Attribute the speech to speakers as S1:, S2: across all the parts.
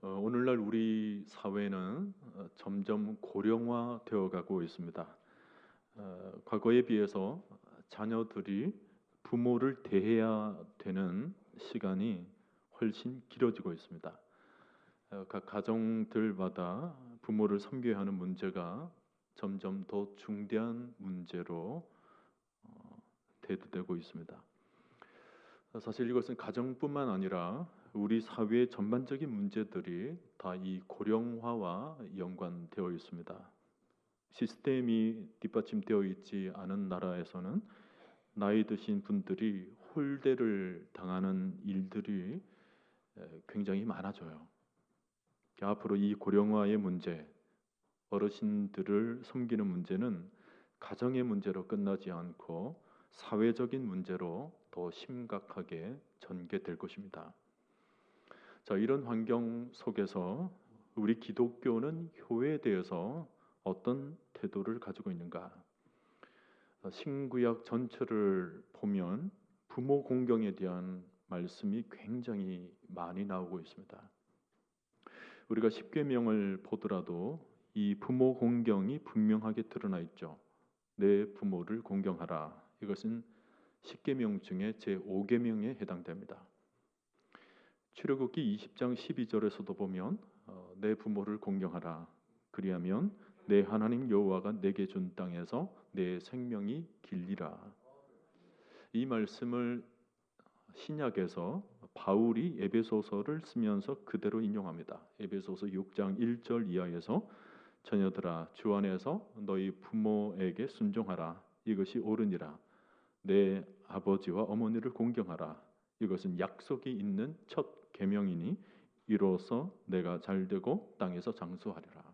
S1: 오늘날 우리 사회는 점점 고령화되어 가고 있습니다. 과거에 비해서 자녀들이 부모를 대해야 되는 시간이 훨씬 길어지고 있습니다. 각 가정들마다 부모를 섬겨야 하는 문제가 점점 더 중대한 문제로 대두되고 있습니다. 사실 이것은 가정뿐만 아니라 우리 사회의 전반적인 문제들이 다 이 고령화와 연관되어 있습니다. 시스템이 뒷받침되어 있지 않은 나라에서는 나이 드신 분들이 홀대를 당하는 일들이 굉장히 많아져요. 앞으로 이 고령화의 문제, 어르신들을 섬기는 문제는 가정의 문제로 끝나지 않고 사회적인 문제로 더 심각하게 전개될 것입니다. 자, 이런 환경 속에서 우리 기독교는 효에 대해서 어떤 태도를 가지고 있는가? 신구약 전체를 보면 부모 공경에 대한 말씀이 굉장히 많이 나오고 있습니다. 우리가 십계명을 보더라도 이 부모 공경이 분명하게 드러나 있죠. 내 부모를 공경하라. 이것은 십계명 중에 제5계명에 해당됩니다. 출애굽기 20장 12절에서도 보면 내 부모를 공경하라. 그리하면 내 하나님 여호와가 내게 준 땅에서 내 생명이 길리라. 이 말씀을 신약에서 바울이 에베소서를 쓰면서 그대로 인용합니다. 에베소서 6장 1절 이하에서 자녀들아 주 안에서 너희 부모에게 순종하라. 이것이 옳으니라. 내 아버지와 어머니를 공경하라. 이것은 약속이 있는 첫 계명이니 이로써 내가 잘되고 땅에서 장수하리라.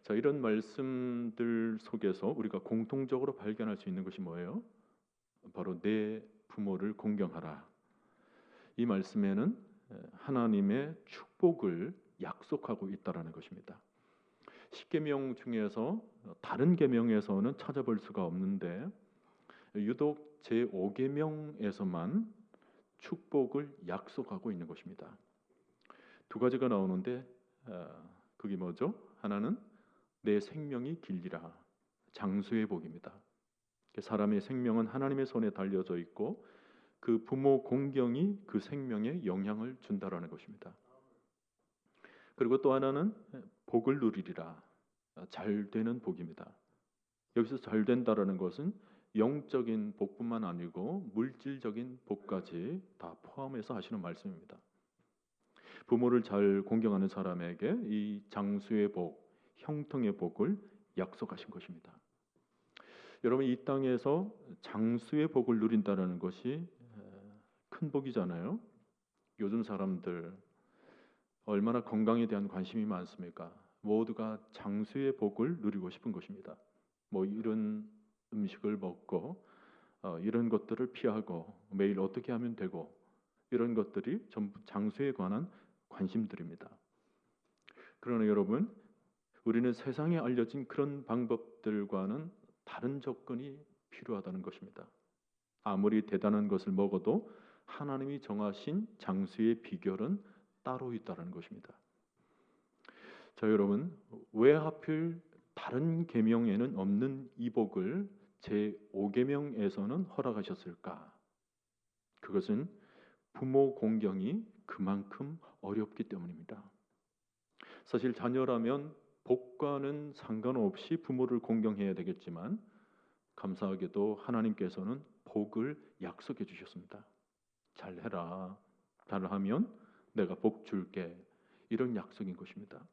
S1: 자, 이런 말씀들 속에서 우리가 공통적으로 발견할 수 있는 것이 뭐예요? 바로 내 부모를 공경하라. 이 말씀에는 하나님의 축복을 약속하고 있다라는 것입니다. 십계명 중에서 다른 계명에서는 찾아볼 수가 없는데 유독 제5계명에서만 축복을 약속하고 있는 것입니다. 두 가지가 나오는데 그게 뭐죠? 하나는 내 생명이 길리라. 장수의 복입니다. 사람의 생명은 하나님의 손에 달려져 있고 그 부모 공경이 그 생명에 영향을 준다라는 것입니다. 그리고 또 하나는 복을 누리리라. 잘 되는 복입니다. 여기서 잘 된다라는 것은 영적인 복뿐만 아니고 물질적인 복까지 다 포함해서 하시는 말씀입니다. 부모를 잘 공경하는 사람에게 이 장수의 복, 형통의 복을 약속하신 것입니다. 여러분, 이 땅에서 장수의 복을 누린다는 것이 큰 복이잖아요. 요즘 사람들 얼마나 건강에 대한 관심이 많습니까? 모두가 장수의 복을 누리고 싶은 것입니다. 뭐 이런 음식을 먹고 이런 것들을 피하고 매일 어떻게 하면 되고 이런 것들이 전부 장수에 관한 관심들입니다. 그러나 여러분, 우리는 세상에 알려진 그런 방법들과는 다른 조건이 필요하다는 것입니다. 아무리 대단한 것을 먹어도 하나님이 정하신 장수의 비결은 따로 있다는 것입니다. 자, 여러분, 왜 하필 다른 계명에는 없는 이 복을 제5계명에서는 허락하셨을까? 그것은 부모 공경이 그만큼 어렵기 때문입니다. 사실 자녀라면 복과는 상관없이 부모를 공경해야 되겠지만 감사하게도 하나님께서는 복을 약속해 주셨습니다. 잘해라. 잘하면 내가 복 줄게. 이런 약속인 것입니다.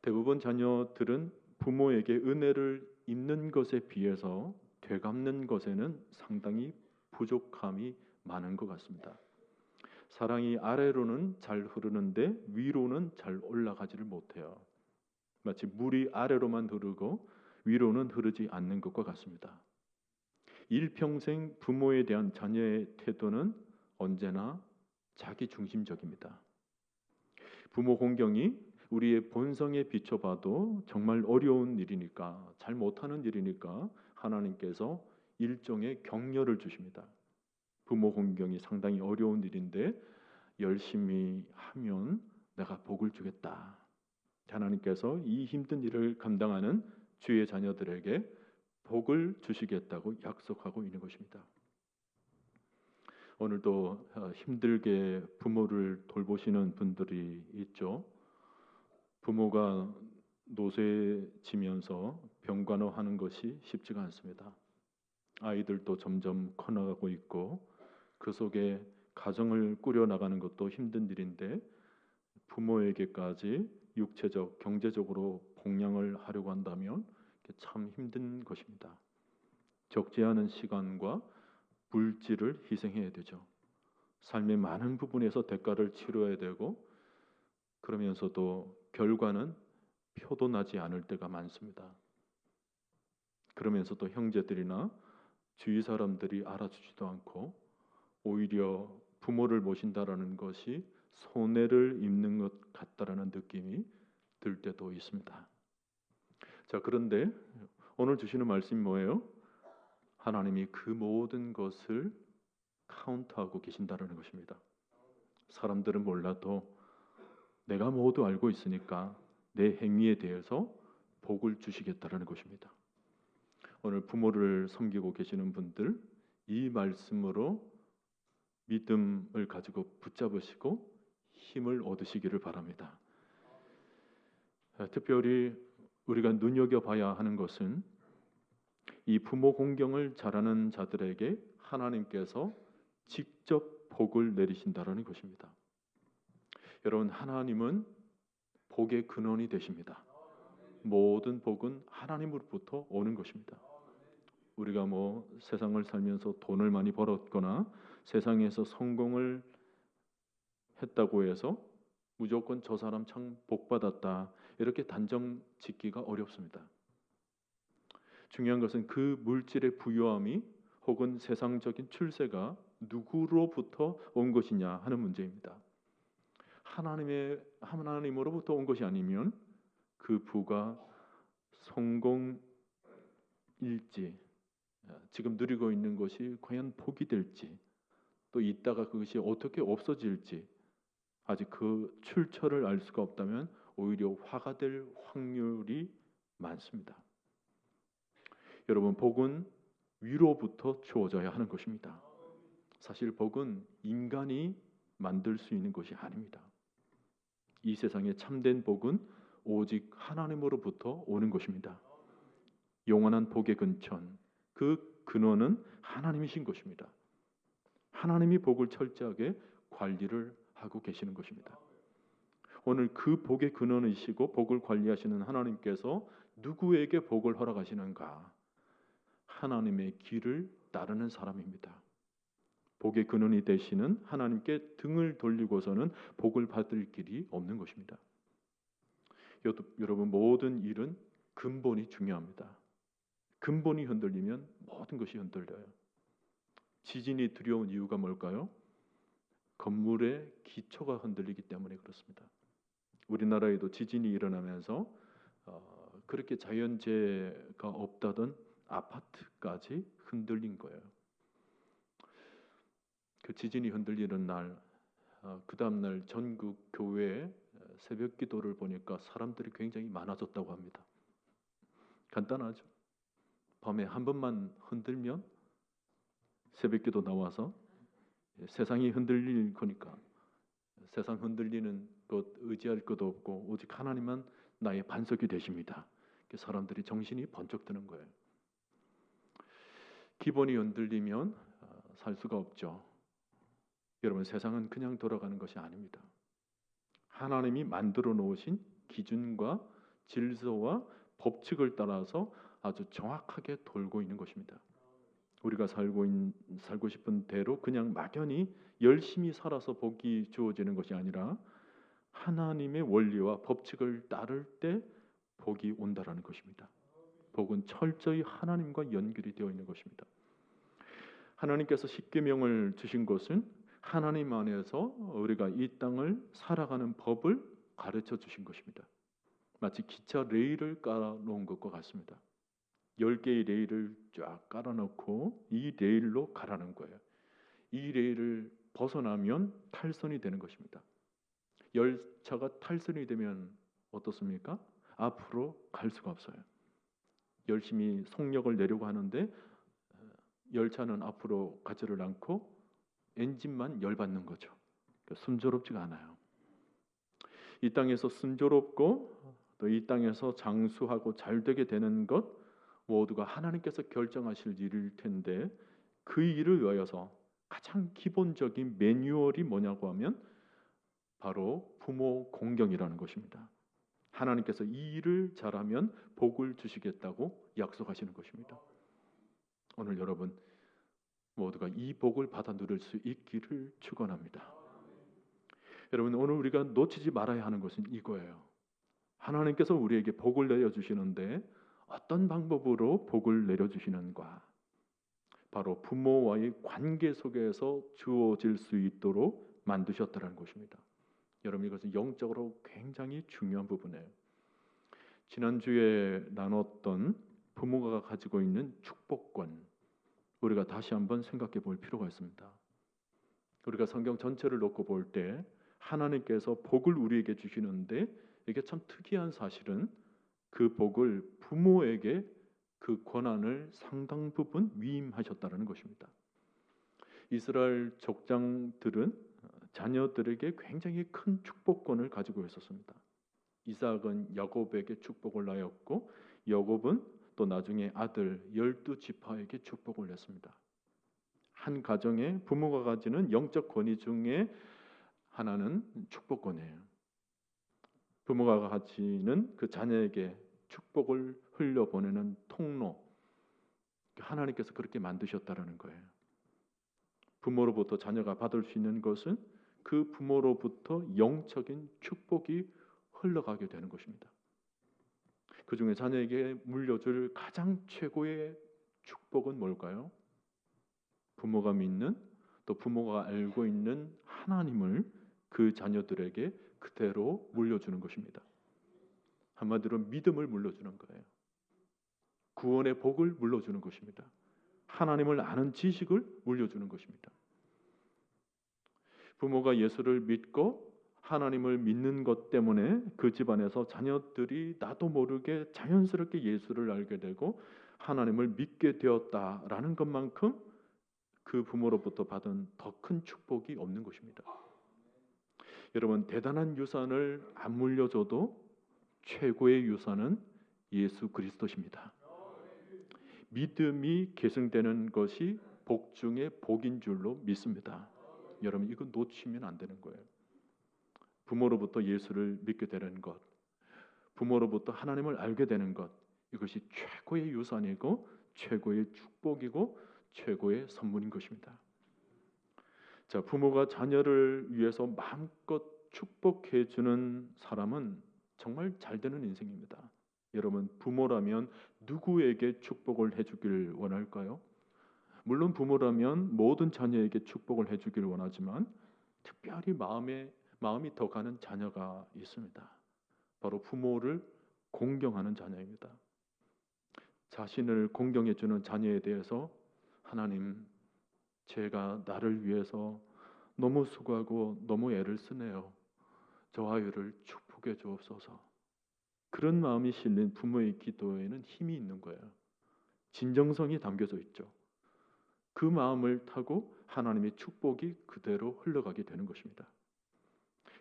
S1: 대부분 자녀들은 부모에게 은혜를 입는 것에 비해서 되갚는 것에는 상당히 부족함이 많은 것 같습니다. 사랑이 아래로는 잘 흐르는데 위로는 잘 올라가지를 못해요. 마치 물이 아래로만 흐르고 위로는 흐르지 않는 것과 같습니다. 일평생 부모에 대한 자녀의 태도는 언제나 자기 중심적입니다. 부모 공경이 우리의 본성에 비춰봐도 정말 어려운 일이니까, 잘 못하는 일이니까 하나님께서 일종의 격려를 주십니다. 부모 공경이 상당히 어려운 일인데 열심히 하면 내가 복을 주겠다. 하나님께서 이 힘든 일을 감당하는 주의 자녀들에게 복을 주시겠다고 약속하고 있는 것입니다. 오늘도 힘들게 부모를 돌보시는 분들이 있죠. 부모가 노쇠지면서 병간호하는 것이 쉽지가 않습니다. 아이들도 점점 커나가고 있고 그 속에 가정을 꾸려나가는 것도 힘든 일인데 부모에게까지 육체적, 경제적으로 봉양을 하려고 한다면 참 힘든 것입니다. 적지 않은 시간과 물질을 희생해야 되죠. 삶의 많은 부분에서 대가를 치러야 되고 그러면서도 결과는 표도 나지 않을 때가 많습니다. 그러면서도 형제들이나 주위 사람들이 알아주지도 않고 오히려 부모를 모신다라는 것이 손해를 입는 것 같다라는 느낌이 들 때도 있습니다. 자, 그런데 오늘 주시는 말씀이 뭐예요? 하나님이 그 모든 것을 카운트하고 계신다라는 것입니다. 사람들은 몰라도 내가 모두 알고 있으니까 내 행위에 대해서 복을 주시겠다라는 것입니다. 오늘 부모를 섬기고 계시는 분들 이 말씀으로 믿음을 가지고 붙잡으시고 힘을 얻으시기를 바랍니다. 특별히 우리가 눈여겨봐야 하는 것은 이 부모 공경을 잘하는 자들에게 하나님께서 직접 복을 내리신다라는 것입니다. 여러분, 하나님은 복의 근원이 되십니다. 모든 복은 하나님으로부터 오는 것입니다. 우리가 세상을 살면서 돈을 많이 벌었거나 세상에서 성공을 했다고 해서 무조건 저 사람 참 복받았다 이렇게 단정 짓기가 어렵습니다. 중요한 것은 그 물질의 부유함이 혹은 세상적인 출세가 누구로부터 온 것이냐 하는 문제입니다. 하나님으로부터 온 것이 아니면 그 부가 성공일지 지금 누리고 있는 것이 과연 복이 될지 또 있다가 그것이 어떻게 없어질지 아직 그 출처를 알 수가 없다면 오히려 화가 될 확률이 많습니다. 여러분, 복은 위로부터 주어져야 하는 것입니다. 사실 복은 인간이 만들 수 있는 것이 아닙니다. 이 세상의 참된 복은 오직 하나님으로부터 오는 것입니다. 영원한 복의 근천, 그 근원은 하나님이신 것입니다. 하나님이 복을 철저하게 관리를 하고 계시는 것입니다. 오늘 그 복의 근원이시고 복을 관리하시는 하나님께서 누구에게 복을 허락하시는가? 하나님의 길을 따르는 사람입니다. 복의 근원이 되시는 하나님께 등을 돌리고서는 복을 받을 길이 없는 것입니다. 여러분, 모든 일은 근본이 중요합니다. 근본이 흔들리면 모든 것이 흔들려요. 지진이 두려운 이유가 뭘까요? 건물의 기초가 흔들리기 때문에 그렇습니다. 우리나라에도 지진이 일어나면서 그렇게 자연재해가 없다던 아파트까지 흔들린 거예요. 그 지진이 흔들리는 날, 그 다음 날 전국 교회에 새벽 기도를 보니까 사람들이 굉장히 많아졌다고 합니다. 간단하죠. 밤에 한 번만 흔들면 새벽 기도 나와서 세상이 흔들릴 거니까 세상 흔들리는 것 의지할 것도 없고 오직 하나님만 나의 반석이 되십니다. 사람들이 정신이 번쩍 드는 거예요. 기본이 흔들리면 살 수가 없죠. 여러분, 세상은 그냥 돌아가는 것이 아닙니다. 하나님이 만들어 놓으신 기준과 질서와 법칙을 따라서 아주 정확하게 돌고 있는 것입니다. 우리가 살고 싶은 대로 그냥 막연히 열심히 살아서 복이 주어지는 것이 아니라 하나님의 원리와 법칙을 따를 때 복이 온다라는 것입니다. 복은 철저히 하나님과 연결이 되어 있는 것입니다. 하나님께서 십계명을 주신 것은 하나님 안에서 우리가 이 땅을 살아가는 법을 가르쳐 주신 것입니다. 마치 기차 레일을 깔아놓은 것과 같습니다. 10개의 레일을 쫙 깔아놓고 이 레일로 가라는 거예요. 이 레일을 벗어나면 탈선이 되는 것입니다. 열차가 탈선이 되면 어떻습니까? 앞으로 갈 수가 없어요. 열심히 속력을 내려고 하는데 열차는 앞으로 가지를 않고 엔진만 열받는 거죠. 그러니까 순조롭지가 않아요. 이 땅에서 순조롭고 또 이 땅에서 장수하고 잘 되게 되는 것 모두가 하나님께서 결정하실 일일 텐데 그 일을 위하여서 가장 기본적인 매뉴얼이 뭐냐고 하면 바로 부모 공경이라는 것입니다. 하나님께서 이 일을 잘하면 복을 주시겠다고 약속하시는 것입니다. 오늘 여러분 모두가 이 복을 받아 누릴 수 있기를 축원합니다. 여러분 오늘 우리가 놓치지 말아야 하는 것은 이거예요. 하나님께서 우리에게 복을 내려주시는데 어떤 방법으로 복을 내려주시는가? 바로 부모와의 관계 속에서 주어질 수 있도록 만드셨다는 것입니다. 여러분 이것은 영적으로 굉장히 중요한 부분이에요. 지난주에 나눴던 부모가 가지고 있는 축복권 우리가 다시 한번 생각해 볼 필요가 있습니다. 우리가 성경 전체를 놓고 볼 때 하나님께서 복을 우리에게 주시는데 이게 참 특이한 사실은 그 복을 부모에게 그 권한을 상당 부분 위임하셨다는 것입니다. 이스라엘 족장들은 자녀들에게 굉장히 큰 축복권을 가지고 있었습니다. 이삭은 야곱에게 축복을 나였고 야곱은 또 나중에 아들 12지파에게 축복을 냈습니다. 한 가정에 부모가 가지는 영적 권위 중에 하나는 축복권이에요. 부모가 가지는 그 자녀에게 축복을 흘려보내는 통로 하나님께서 그렇게 만드셨다라는 거예요. 부모로부터 자녀가 받을 수 있는 것은 그 부모로부터 영적인 축복이 흘러가게 되는 것입니다. 그 중에 자녀에게 물려줄 가장 최고의 축복은 뭘까요? 부모가 믿는 또 부모가 알고 있는 하나님을 그 자녀들에게 그대로 물려주는 것입니다. 한마디로 믿음을 물려주는 거예요. 구원의 복을 물려주는 것입니다. 하나님을 아는 지식을 물려주는 것입니다. 부모가 예수를 믿고 하나님을 믿는 것 때문에 그 집안에서 자녀들이 나도 모르게 자연스럽게 예수를 알게 되고 하나님을 믿게 되었다라는 것만큼 그 부모로부터 받은 더 큰 축복이 없는 것입니다. 여러분 대단한 유산을 안 물려줘도 최고의 유산은 예수 그리스도십니다. 믿음이 계승되는 것이 복 중에 복인 줄로 믿습니다. 여러분 이거 놓치면 안 되는 거예요. 부모로부터 예수를 믿게 되는 것, 부모로부터 하나님을 알게 되는 것, 이것이 최고의 유산이고 최고의 축복이고 최고의 선물인 것입니다. 자, 부모가 자녀를 위해서 마음껏 축복해 주는 사람은 정말 잘 되는 인생입니다. 여러분 부모라면 누구에게 축복을 해주길 원할까요? 물론 부모라면 모든 자녀에게 축복을 해주길 원하지만 특별히 마음이 더 가는 자녀가 있습니다. 바로 부모를 공경하는 자녀입니다. 자신을 공경해주는 자녀에 대해서 하나님, 제가 나를 위해서 너무 수고하고 너무 애를 쓰네요. 저 아이를 축복해 주옵소서. 그런 마음이 실린 부모의 기도에는 힘이 있는 거예요. 진정성이 담겨져 있죠. 그 마음을 타고 하나님의 축복이 그대로 흘러가게 되는 것입니다.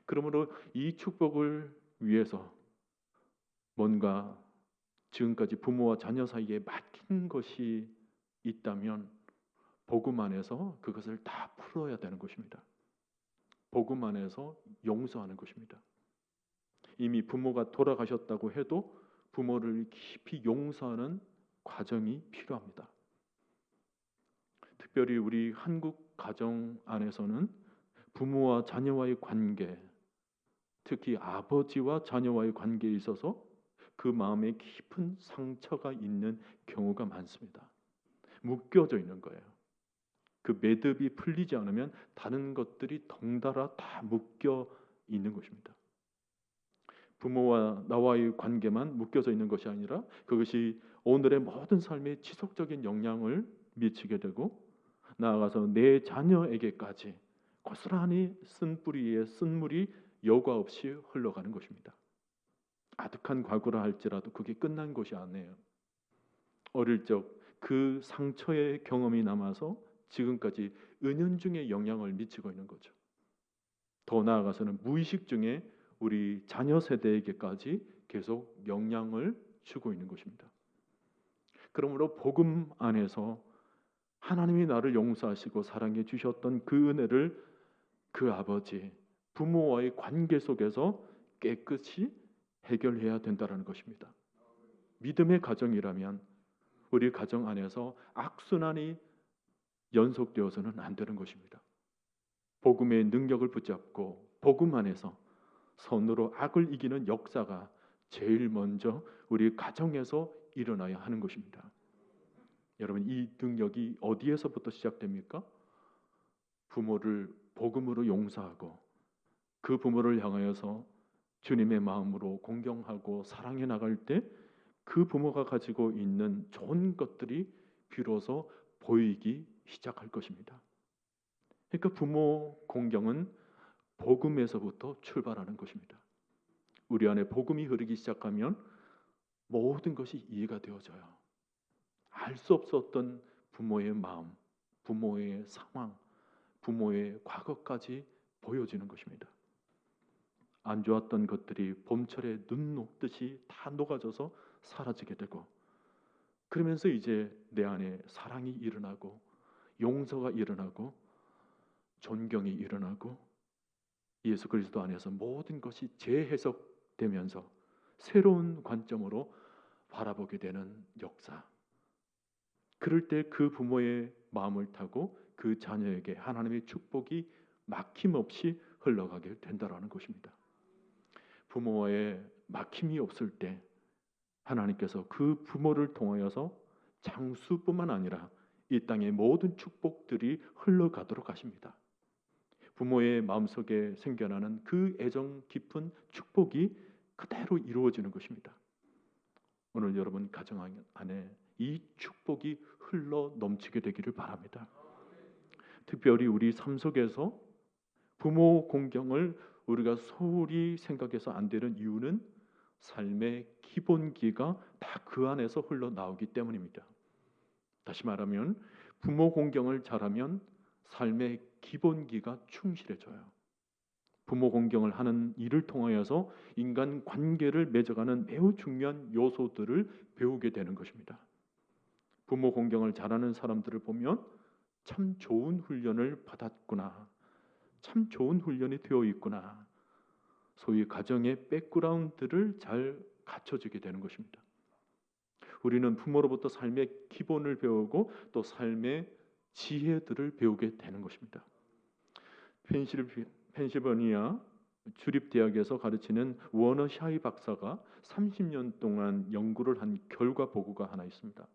S1: 그러므로 이 축복을 위해서 뭔가 지금까지 부모와 자녀 사이에 막힌 것이 있다면 복음 안에서 그것을 다 풀어야 되는 것입니다. 복음 안에서 용서하는 것입니다. 이미 부모가 돌아가셨다고 해도 부모를 깊이 용서하는 과정이 필요합니다. 특별히 우리 한국 가정 안에서는 부모와 자녀와의 관계, 특히 아버지와 자녀와의 관계에 있어서 그 마음에 깊은 상처가 있는 경우가 많습니다. 묶여져 있는 거예요. 그 매듭이 풀리지 않으면 다른 것들이 덩달아 다 묶여 있는 것입니다. 부모와 나와의 관계만 묶여져 있는 것이 아니라 그것이 오늘의 모든 삶에 지속적인 영향을 미치게 되고 나아가서 내 자녀에게까지 고스란히 쓴 뿌리에 쓴 물이 여과 없이 흘러가는 것입니다. 아득한 과거라 할지라도 그게 끝난 것이 아니에요. 어릴 적 그 상처의 경험이 남아서 지금까지 은연중에 영향을 미치고 있는 거죠. 더 나아가서는 무의식 중에 우리 자녀 세대에게까지 계속 영향을 주고 있는 것입니다. 그러므로 복음 안에서 하나님이 나를 용서하시고 사랑해 주셨던 그 은혜를 그 아버지, 부모와의 관계 속에서 깨끗이 해결해야 된다는 것입니다. 믿음의 가정이라면 우리 가정 안에서 악순환이 연속되어서는 안 되는 것입니다. 복음의 능력을 붙잡고 복음 안에서 선으로 악을 이기는 역사가 제일 먼저 우리 가정에서 일어나야 하는 것입니다. 여러분, 이 능력이 어디에서부터 시작됩니까? 부모를 복음으로 용서하고 그 부모를 향하여서 주님의 마음으로 공경하고 사랑해 나갈 때 그 부모가 가지고 있는 좋은 것들이 비로소 보이기 시작할 것입니다. 그러니까 부모 공경은 복음에서부터 출발하는 것입니다. 우리 안에 복음이 흐르기 시작하면 모든 것이 이해가 되어져요. 알 수 없었던 부모의 마음, 부모의 상황, 부모의 과거까지 보여지는 것입니다. 안 좋았던 것들이 봄철에 눈 녹듯이 다 녹아져서 사라지게 되고, 그러면서 이제 내 안에 사랑이 일어나고 용서가 일어나고 존경이 일어나고 예수 그리스도 안에서 모든 것이 재해석되면서 새로운 관점으로 바라보게 되는 역사. 그럴 때 그 부모의 마음을 타고 그 자녀에게 하나님의 축복이 막힘없이 흘러가게 된다라는 것입니다. 부모와의 막힘이 없을 때 하나님께서 그 부모를 통하여서 장수뿐만 아니라 이 땅의 모든 축복들이 흘러가도록 하십니다. 부모의 마음속에 생겨나는 그 애정 깊은 축복이 그대로 이루어지는 것입니다. 오늘 여러분 가정 안에 이 축복이 흘러 넘치게 되기를 바랍니다. 특별히 우리 삶 속에서 부모 공경을 우리가 소홀히 생각해서 안 되는 이유는 삶의 기본기가 다 그 안에서 흘러나오기 때문입니다. 다시 말하면 부모 공경을 잘하면 삶의 기본기가 충실해져요. 부모 공경을 하는 일을 통하여서 인간 관계를 맺어가는 매우 중요한 요소들을 배우게 되는 것입니다. 부모 공경을 잘하는 사람들을 보면 참 좋은 훈련을 받았구나, 참 좋은 훈련이 되어 있구나, 소위 가정의 백그라운드를 잘 갖춰주게 되는 것입니다. 우리는 부모로부터 삶의 기본을 배우고 또 삶의 지혜들을 배우게 되는 것입니다. 펜실베니아 주립대학에서 가르치는 워너 샤이 박사가 30년 동안 연구를 한 결과 보고가 하나 있습니다.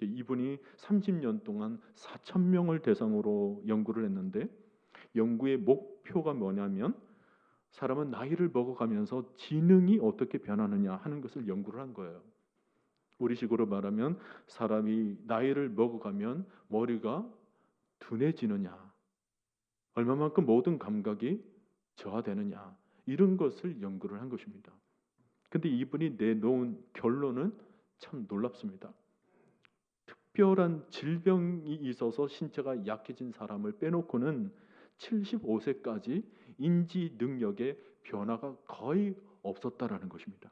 S1: 이분이 30년 동안 4,000명을 대상으로 연구를 했는데, 연구의 목표가 뭐냐면 사람은 나이를 먹어가면서 지능이 어떻게 변하느냐 하는 것을 연구를 한 거예요. 우리식으로 말하면 사람이 나이를 먹어가면 머리가 둔해지느냐, 얼마만큼 모든 감각이 저하되느냐, 이런 것을 연구를 한 것입니다. 근데 이분이 내놓은 결론은 참 놀랍습니다. 특별한 질병이 있어서 신체가 약해진 사람을 빼놓고는 75세까지 인지 능력의 변화가 거의 없었다라는 것입니다.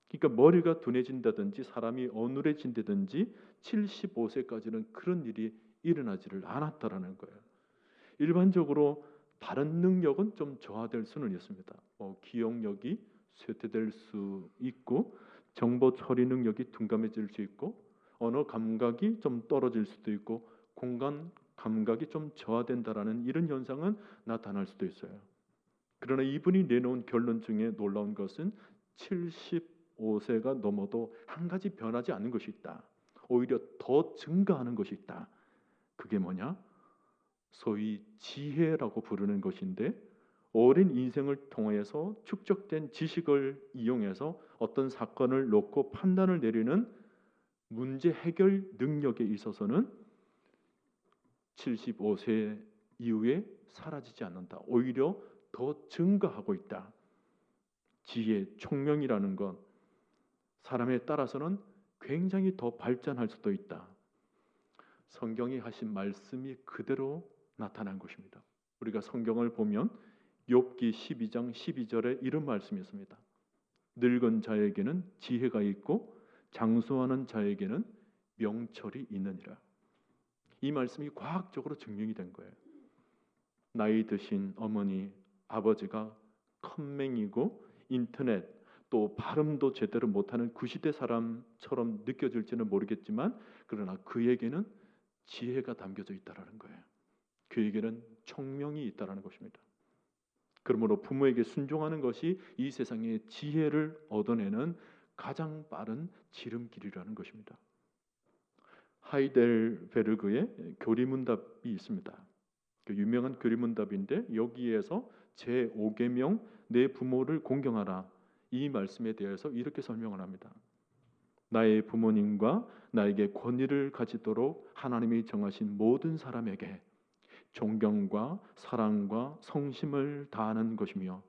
S1: 그러니까 머리가 둔해진다든지 사람이 어눌해진다든지 75세까지는 그런 일이 일어나지를 않았다라는 거예요. 일반적으로 다른 능력은 좀 저하될 수는 있습니다. 기억력이 쇠퇴될 수 있고, 정보 처리 능력이 둔감해질 수 있고, 언어 감각이 좀 떨어질 수도 있고, 공간 감각이 좀 저하된다라는 이런 현상은 나타날 수도 있어요. 그러나 이분이 내놓은 결론 중에 놀라운 것은 75세가 넘어도 한 가지 변하지 않는 것이 있다. 오히려 더 증가하는 것이 있다. 그게 뭐냐? 소위 지혜라고 부르는 것인데, 오랜 인생을 통해서 축적된 지식을 이용해서 어떤 사건을 놓고 판단을 내리는 문제 해결 능력에 있어서는 75세 이후에 사라지지 않는다. 오히려 더 증가하고 있다. 지혜, 총명이라는 것 사람에 따라서는 굉장히 더 발전할 수도 있다. 성경이 하신 말씀이 그대로 나타난 것입니다. 우리가 성경을 보면 욥기 12장 12절에 이런 말씀이 있습니다. 늙은 자에게는 지혜가 있고 장수하는 자에게는 명철이 있느니라. 이 말씀이 과학적으로 증명이 된 거예요. 나이 드신 어머니, 아버지가 컴맹이고 인터넷 또 발음도 제대로 못하는 구시대 사람처럼 느껴질지는 모르겠지만 그러나 그에게는 지혜가 담겨져 있다는 거예요. 그에게는 총명이 있다는 것입니다. 그러므로 부모에게 순종하는 것이 이 세상의 지혜를 얻어내는 가장 빠른 지름길이라는 것입니다. 하이델베르그의 교리문답이 있습니다. 그 유명한 교리문답인데 여기에서 제5계명 내 부모를 공경하라 이 말씀에 대해서 이렇게 설명을 합니다. 나의 부모님과 나에게 권위를 가지도록 하나님이 정하신 모든 사람에게 존경과 사랑과 성심을 다하는 것이며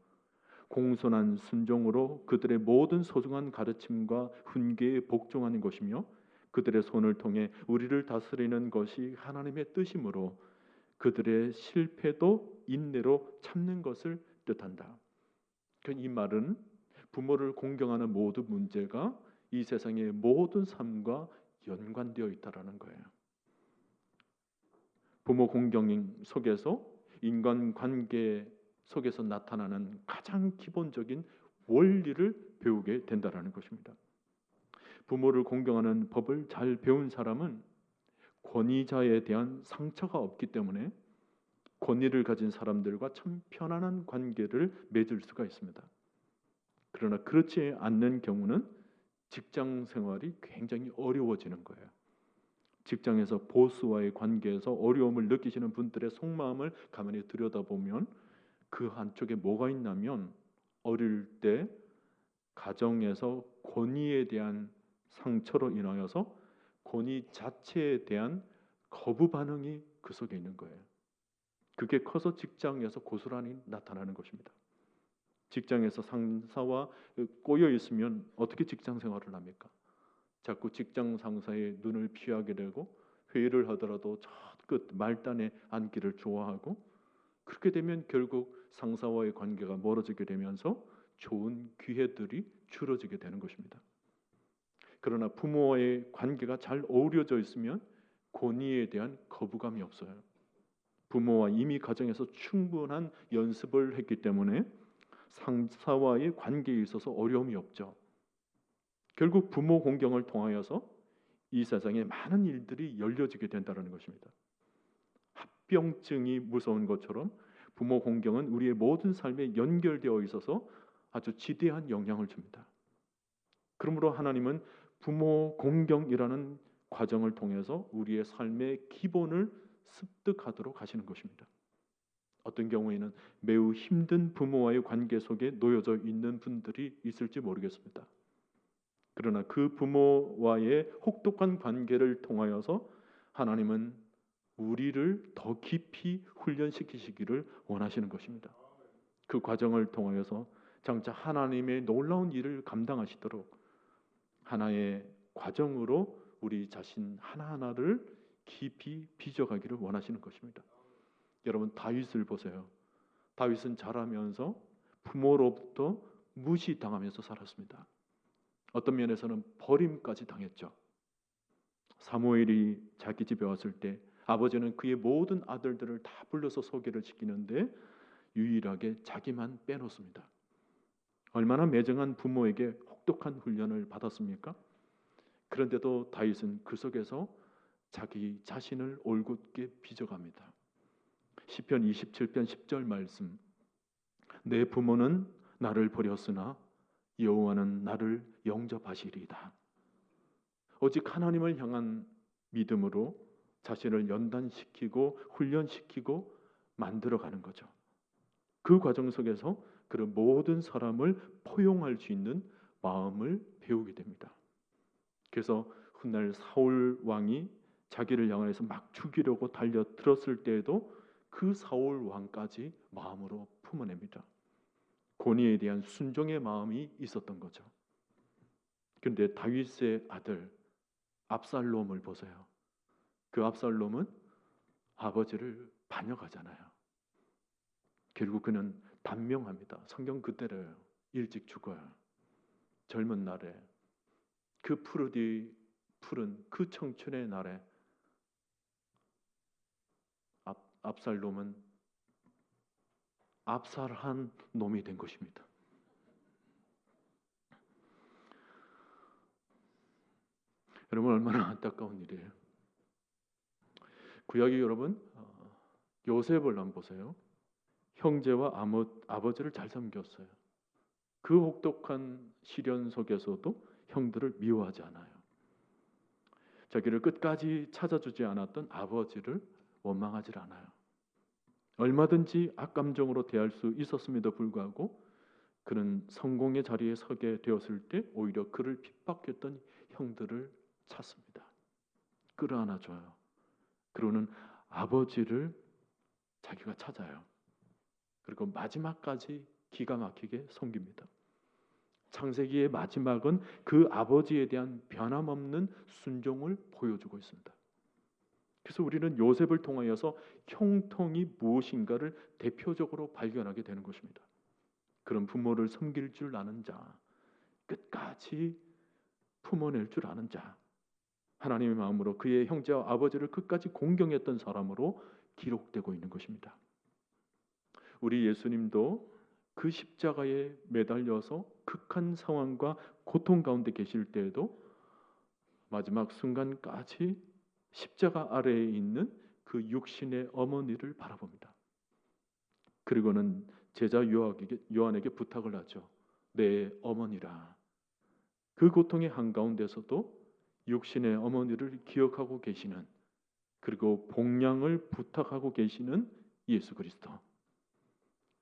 S1: 공손한 순종으로 그들의 모든 소중한 가르침과 훈계에 복종하는 것이며 그들의 손을 통해 우리를 다스리는 것이 하나님의 뜻이므로 그들의 실패도 인내로 참는 것을 뜻한다. 이 말은 부모를 공경하는 모든 문제가 이 세상의 모든 삶과 연관되어 있다는 거예요. 부모 공경 속에서 인간관계 속에서 나타나는 가장 기본적인 원리를 배우게 된다는 것입니다. 부모를 공경하는 법을 잘 배운 사람은 권위자에 대한 상처가 없기 때문에 권위를 가진 사람들과 참 편안한 관계를 맺을 수가 있습니다. 그러나 그렇지 않는 경우는 직장 생활이 굉장히 어려워지는 거예요. 직장에서 보스와의 관계에서 어려움을 느끼시는 분들의 속마음을 가만히 들여다보면 그 한쪽에 뭐가 있냐면 어릴 때 가정에서 권위에 대한 상처로 인하여서 권위 자체에 대한 거부 반응이 그 속에 있는 거예요. 그게 커서 직장에서 고스란히 나타나는 것입니다. 직장에서 상사와 꼬여 있으면 어떻게 직장 생활을 합니까? 자꾸 직장 상사의 눈을 피하게 되고 회의를 하더라도 저 끝 말단에 앉기를 좋아하고 그렇게 되면 결국 상사와의 관계가 멀어지게 되면서 좋은 기회들이 줄어지게 되는 것입니다. 그러나 부모와의 관계가 잘 어우러져 있으면 권위에 대한 거부감이 없어요. 부모와 이미 가정에서 충분한 연습을 했기 때문에 상사와의 관계에 있어서 어려움이 없죠. 결국 부모 공경을 통하여서 이 세상에 많은 일들이 열려지게 된다는 것입니다. 합병증이 무서운 것처럼 부모 공경은 우리의 모든 삶에 연결되어 있어서 아주 지대한 영향을 줍니다. 그러므로 하나님은 부모 공경이라는 과정을 통해서 우리의 삶의 기본을 습득하도록 하시는 것입니다. 어떤 경우에는 매우 힘든 부모와의 관계 속에 놓여져 있는 분들이 있을지 모르겠습니다. 그러나 그 부모와의 혹독한 관계를 통하여서 하나님은 우리를 더 깊이 훈련시키시기를 원하시는 것입니다. 그 과정을 통하여서 장차 하나님의 놀라운 일을 감당하시도록 하나의 과정으로 우리 자신 하나하나를 깊이 빚어가기를 원하시는 것입니다. 여러분 다윗을 보세요. 다윗은 자라면서 부모로부터 무시당하면서 살았습니다. 어떤 면에서는 버림까지 당했죠. 사무엘이 자기 집에 왔을 때 아버지는 그의 모든 아들들을 다 불러서 소개를 시키는데 유일하게 자기만 빼놓습니다. 얼마나 매정한 부모에게 혹독한 훈련을 받았습니까? 그런데도 다윗은 그 속에서 자기 자신을 올곧게 빚어갑니다. 시편 27편 10절 말씀, 내 부모는 나를 버렸으나 여호와는 나를 영접하시리이다. 오직 하나님을 향한 믿음으로 자신을 연단시키고 훈련시키고 만들어가는 거죠. 그 과정 속에서 그런 모든 사람을 포용할 수 있는 마음을 배우게 됩니다. 그래서 훗날 사울 왕이 자기를 향해서 막 죽이려고 달려들었을 때에도 그 사울 왕까지 마음으로 품어냅니다. 권위에 대한 순종의 마음이 있었던 거죠. 그런데 다윗의 아들 압살롬을 보세요. 그 압살롬은 아버지를 반역하잖아요. 결국 그는 단명합니다. 성경 그대로예요. 일찍 죽어요. 젊은 날에 그 푸르디 푸른 그 청춘의 날에 압살롬은 압살한 놈이 된 것입니다. 여러분 얼마나 안타까운 일이에요. 구약의 여러분 요셉을 한번 보세요. 형제와 아버지를 잘 섬겼어요. 그 혹독한 시련 속에서도 형들을 미워하지 않아요. 자기를 끝까지 찾아주지 않았던 아버지를 원망하지 않아요. 얼마든지 악감정으로 대할 수 있었음에도 불구하고 그는 성공의 자리에 서게 되었을 때 오히려 그를 핍박했던 형들을 찾습니다. 끌어안아줘요. 그러는 아버지를 자기가 찾아요. 그리고 마지막까지 기가 막히게 섬깁니다. 창세기의 마지막은 그 아버지에 대한 변함없는 순종을 보여주고 있습니다. 그래서 우리는 요셉을 통하여서 형통이 무엇인가를 대표적으로 발견하게 되는 것입니다. 그런 부모를 섬길 줄 아는 자, 끝까지 품어낼 줄 아는 자, 하나님의 마음으로 그의 형제와 아버지를 끝까지 공경했던 사람으로 기록되고 있는 것입니다. 우리 예수님도 그 십자가에 매달려서 극한 상황과 고통 가운데 계실 때에도 마지막 순간까지 십자가 아래에 있는 그 육신의 어머니를 바라봅니다. 그리고는 제자 요한에게 부탁을 하죠. 내 어머니라. 그 고통의 한가운데서도 육신의 어머니를 기억하고 계시는, 그리고 복량을 부탁하고 계시는 예수 그리스도.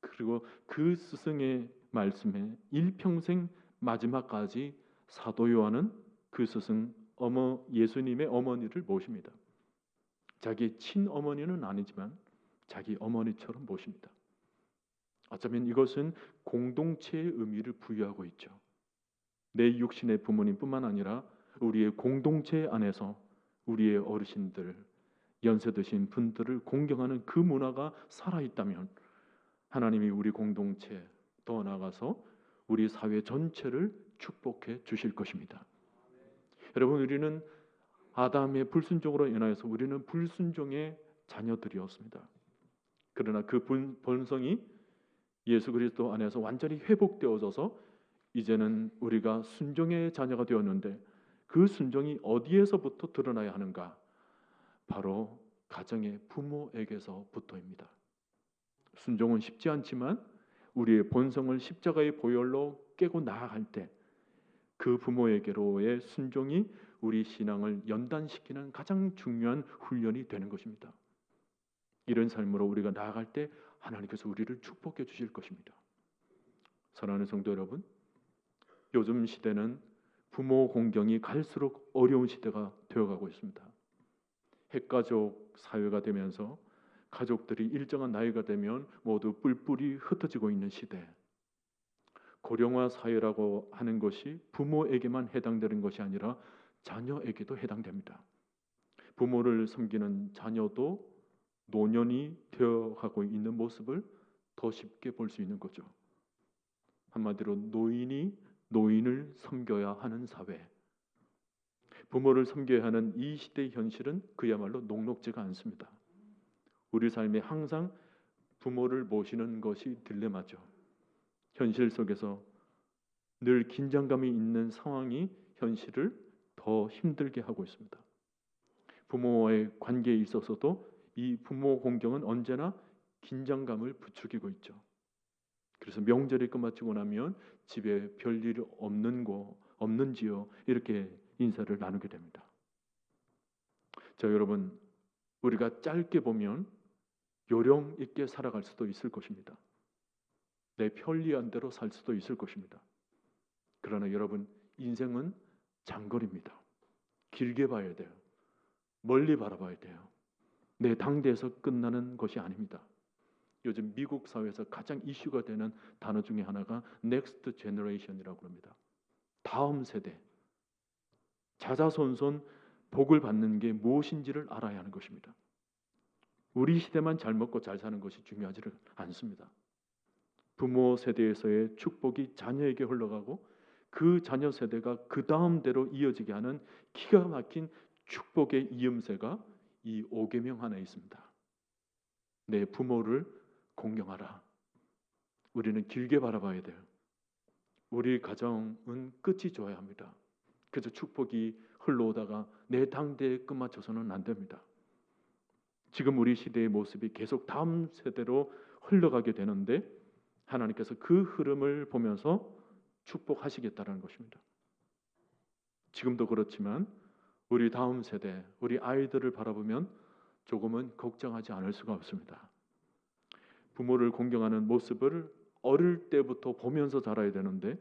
S1: 그리고 그 스승의 말씀에 일평생 마지막까지 사도 요한은 그 스승 예수님의 어머니를 모십니다. 자기 친어머니는 아니지만 자기 어머니처럼 모십니다. 어쩌면 이것은 공동체의 의미를 부여하고 있죠. 내 육신의 부모님뿐만 아니라 우리의 공동체 안에서 우리의 어르신들, 연세 드신 분들을 공경하는 그 문화가 살아있다면 하나님이 우리 공동체, 더 나아가서 우리 사회 전체를 축복해 주실 것입니다. 여러분, 우리는 아담의 불순종으로 인하여서 우리는 불순종의 자녀들이었습니다. 그러나 그 본성이 예수 그리스도 안에서 완전히 회복되어져서 이제는 우리가 순종의 자녀가 되었는데, 그 순종이 어디에서부터 드러나야 하는가? 바로 가정의 부모에게서부터입니다. 순종은 쉽지 않지만 우리의 본성을 십자가의 보혈로 깨고 나아갈 때 그 부모에게로의 순종이 우리 신앙을 연단시키는 가장 중요한 훈련이 되는 것입니다. 이런 삶으로 우리가 나아갈 때 하나님께서 우리를 축복해 주실 것입니다. 사랑하는 성도 여러분, 요즘 시대는 부모 공경이 갈수록 어려운 시대가 되어가고 있습니다. 핵가족 사회가 되면서 가족들이 일정한 나이가 되면 모두 뿔뿔이 흩어지고 있는 시대. 고령화 사회라고 하는 것이 부모에게만 해당되는 것이 아니라 자녀에게도 해당됩니다. 부모를 섬기는 자녀도 노년이 되어가고 있는 모습을 더 쉽게 볼 수 있는 거죠. 한마디로 노인이 노인을 섬겨야 하는 사회. 부모를 섬겨야 하는 이 시대의 현실은 그야말로 녹록지가 않습니다. 우리 삶에 항상 부모를 모시는 것이 딜레마죠. 현실 속에서 늘 긴장감이 있는 상황이 현실을 더 힘들게 하고 있습니다. 부모와의 관계에 있어서도 이 부모 공경은 언제나 긴장감을 부추기고 있죠. 그래서 명절이 끝마치고 나면 집에 별일 없는지요? 이렇게 인사를 나누게 됩니다. 자, 여러분, 우리가 짧게 보면 요령 있게 살아갈 수도 있을 것입니다. 내 편리한 대로 살 수도 있을 것입니다. 그러나 여러분, 인생은 장거리입니다. 길게 봐야 돼요. 멀리 바라봐야 돼요. 내 당대에서 끝나는 것이 아닙니다. 요즘 미국 사회에서 가장 이슈가 되는 단어 중에 하나가 Next Generation이라고 합니다. 다음 세대, 자자손손 복을 받는 게 무엇인지를 알아야 하는 것입니다. 우리 시대만 잘 먹고 잘 사는 것이 중요하지 않습니다. 부모 세대에서의 축복이 자녀에게 흘러가고 그 자녀 세대가 그 다음대로 이어지게 하는 기가 막힌 축복의 이음새가 이 5계명 안에 있습니다. 내 부모를 공경하라. 우리는 길게 바라봐야 돼요. 우리 가정은 끝이 좋아야 합니다. 그래서 축복이 흘러오다가 내 당대에 끝마쳐서는 안 됩니다. 지금 우리 시대의 모습이 계속 다음 세대로 흘러가게 되는데 하나님께서 그 흐름을 보면서 축복하시겠다는 것입니다. 지금도 그렇지만 우리 다음 세대, 우리 아이들을 바라보면 조금은 걱정하지 않을 수가 없습니다. 부모를 공경하는 모습을 어릴 때부터 보면서 자라야 되는데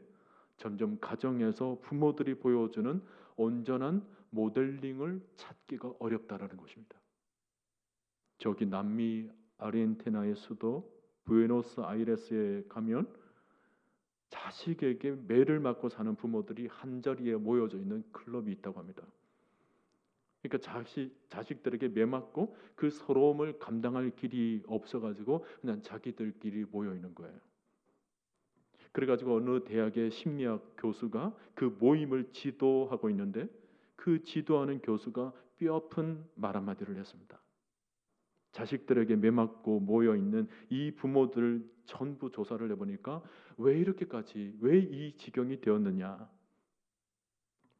S1: 점점 가정에서 부모들이 보여주는 온전한 모델링을 찾기가 어렵다라는 것입니다. 저기 남미 아르헨티나의 수도 부에노스아이레스에 가면 자식에게 매를 맞고 사는 부모들이 한자리에 모여져 있는 클럽이 있다고 합니다. 그러니까 자식들에게 매 맞고 그 서러움을 감당할 길이 없어가지고 그냥 자기들끼리 모여 있는 거예요. 그래가지고 어느 대학의 심리학 교수가 그 모임을 지도하고 있는데 그 지도하는 교수가 뼈아픈 말 한마디를 했습니다. 자식들에게 매맞고 모여 있는 이 부모들 전부 조사를 해보니까 왜 이 지경이 되었느냐?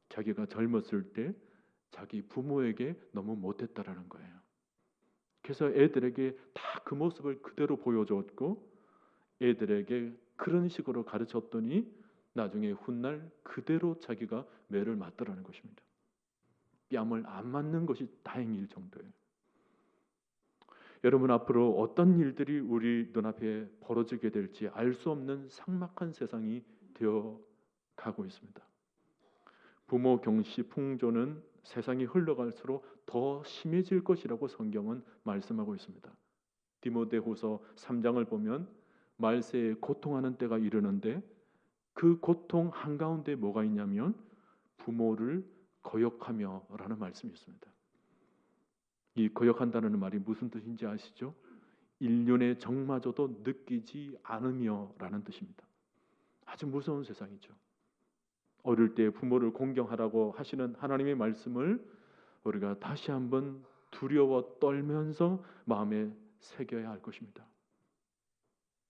S1: 자기가 젊었을 때 자기 부모에게 너무 못했다라는 거예요. 그래서 애들에게 다 그 모습을 그대로 보여줬고 애들에게 그런 식으로 가르쳤더니 나중에 훗날 그대로 자기가 매를 맞더라는 것입니다. 뺨을 안 맞는 것이 다행일 정도예요. 여러분 앞으로 어떤 일들이 우리 눈앞에 벌어지게 될지 알 수 없는 삭막한 세상이 되어 가고 있습니다. 부모 경시 풍조는 세상이 흘러갈수록 더 심해질 것이라고 성경은 말씀하고 있습니다. 디모데후서 3장을 보면 말세에 고통하는 때가 이르는데 그 고통 한가운데 뭐가 있냐면 부모를 거역하며라는 말씀이 있습니다. 이 거역한다는 말이 무슨 뜻인지 아시죠? 인륜의 적마저도 느끼지 않으며라는 뜻입니다. 아주 무서운 세상이죠. 어릴 때 부모를 공경하라고 하시는 하나님의 말씀을 우리가 다시 한번 두려워 떨면서 마음에 새겨야 할 것입니다.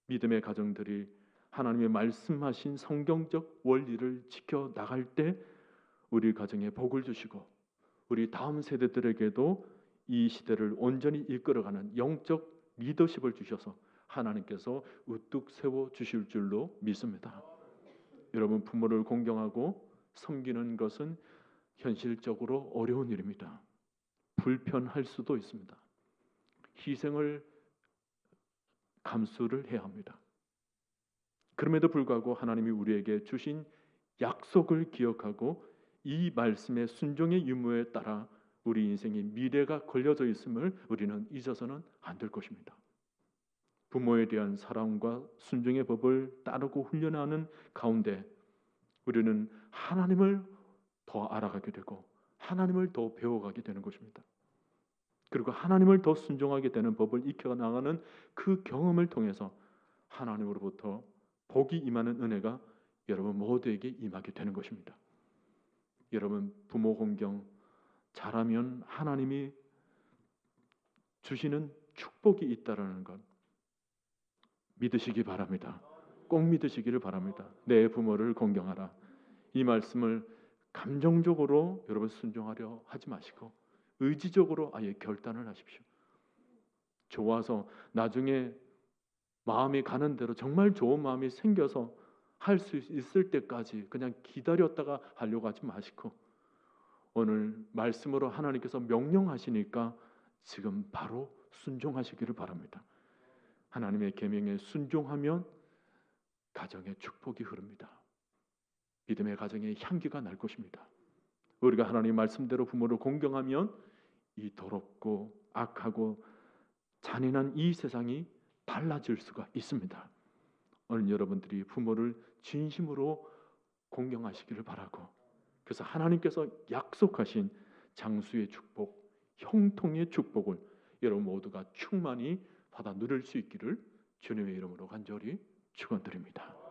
S1: 믿음의 가정들이 하나님의 말씀하신 성경적 원리를 지켜 나갈 때 우리 가정에 복을 주시고 우리 다음 세대들에게도 이 시대를 온전히 이끌어가는 영적 리더십을 주셔서 하나님께서 우뚝 세워 주실 줄로 믿습니다. 여러분 부모를 공경하고 섬기는 것은 현실적으로 어려운 일입니다. 불편할 수도 있습니다. 희생을 감수를 해야 합니다. 그럼에도 불구하고 하나님이 우리에게 주신 약속을 기억하고 이 말씀의 순종의 유무에 따라 우리 인생의 미래가 걸려져 있음을 우리는 잊어서는 안 될 것입니다. 부모에 대한 사랑과 순종의 법을 따르고 훈련하는 가운데 우리는 하나님을 더 알아가게 되고 하나님을 더 배워가게 되는 것입니다. 그리고 하나님을 더 순종하게 되는 법을 익혀나가는 그 경험을 통해서 하나님으로부터 복이 임하는 은혜가 여러분 모두에게 임하게 되는 것입니다. 여러분 부모 공경 잘하면 하나님이 주시는 축복이 있다라는 것 믿으시기 바랍니다. 꼭 믿으시기를 바랍니다. 내 부모를 공경하라. 이 말씀을 감정적으로 여러분 순종하려 하지 마시고 의지적으로 아예 결단을 하십시오. 좋아서 나중에 마음이 가는 대로 정말 좋은 마음이 생겨서 할 수 있을 때까지 그냥 기다렸다가 하려고 하지 마시고 오늘 말씀으로 하나님께서 명령하시니까 지금 바로 순종하시기를 바랍니다. 하나님의 계명에 순종하면 가정에 축복이 흐릅니다. 믿음의 가정에 향기가 날 것입니다. 우리가 하나님의 말씀대로 부모를 공경하면 이 더럽고 악하고 잔인한 이 세상이 달라질 수가 있습니다. 오늘 여러분들이 부모를 진심으로 공경하시기를 바라고, 그래서 하나님께서 약속하신 장수의 축복, 형통의 축복을 여러분 모두가 충만히 받아 누릴 수 있기를 주님의 이름으로 간절히 축원드립니다.